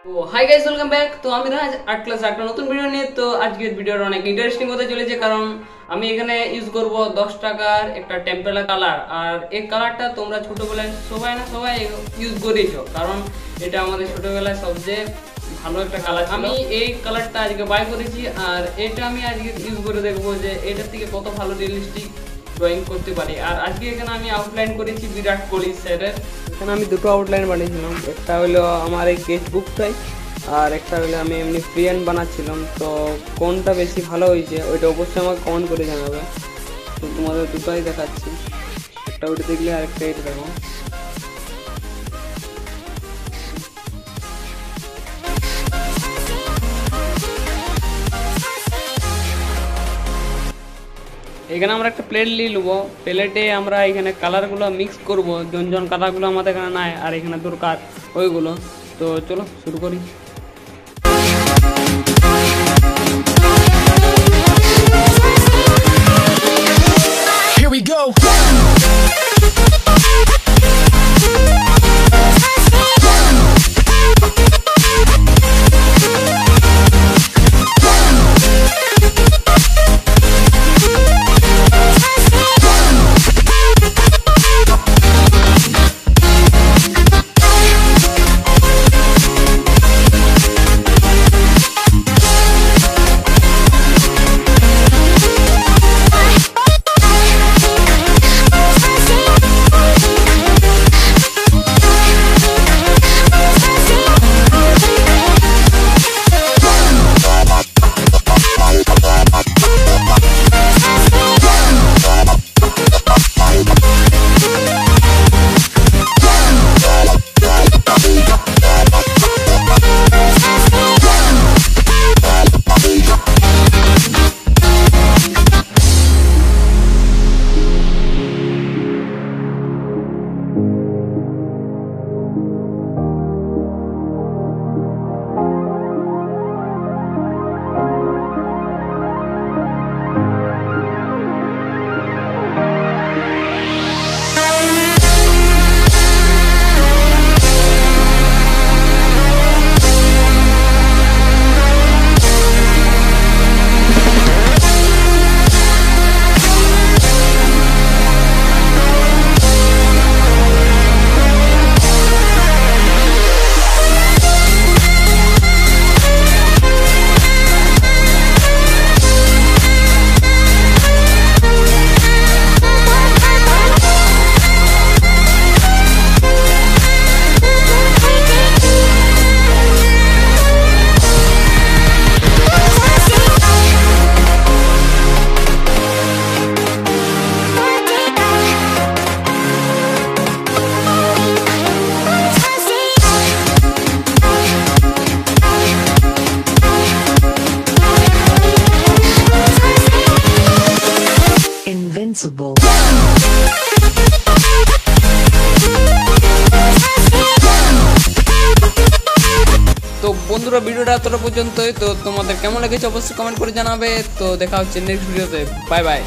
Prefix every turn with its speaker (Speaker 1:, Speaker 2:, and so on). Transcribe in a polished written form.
Speaker 1: তো hi guys, welcome back. তো আমি রাজ আর্ট ক্লাস একটা নতুন ভিডিও নিয়ে। তো আজকের ভিডিওটা অনেক ইন্টারেস্টিং হতে চলেছে, কারণ আমি এখানে ইউজ করব 10 টাকার একটা টেম্পেলা কালার। আর এই কালারটা তোমরা ছোটবেলায় সবাই ইউজ করেছো, কারণ এটা আমাদের ছোটবেলায় সবচেয়ে ভালো একটা কালার। আমি এই কালারটা আজকে বাই করেছি, আর এটা আমি আজকে ইউজ করে দেখবো যে এটার থেকে কত ভালো রিয়েলিস্টিক ড্রয়িং করতে পারি। আর আজকে এখানে আমি আউটলাইন করেছি বিরাট কোহলি স্যারের। এখানে আমি দুটো আউটলাইন বানিয়েছিলাম, একটা হলো আমার এই স্কেচবুকটাই, আর একটা হলো আমি এমনি ফ্রি হ্যান্ড বানাচ্ছিলাম। তো কোনটা বেশি ভালো হয়েছে ওইটা অবশ্যই আমাকে কমেন্ট করে জানাবে। তো তোমাদের দুটোই দেখাচ্ছি, একটা ওইটা দেখলে আরেকটা এটা দেখো। এখানে আমরা একটা প্লেট নিয়ে নেবো। প্লেটে আমরা এখানে কালারগুলো মিক্স করবো, জন কালারগুলো আমাদের এখানে নাই আর এখানে দরকার ওইগুলো। তো চলো শুরু করি।
Speaker 2: Here we go.
Speaker 3: Invincible.
Speaker 1: তো বন্ধুরা, ভিডিওটা এতটা পর্যন্তই। তো তোমাদের কেমন লেগেছে অবশ্যই কমেন্ট করে জানাবে। তো দেখা হচ্ছে নেক্সট ভিডিওতে। Bye bye.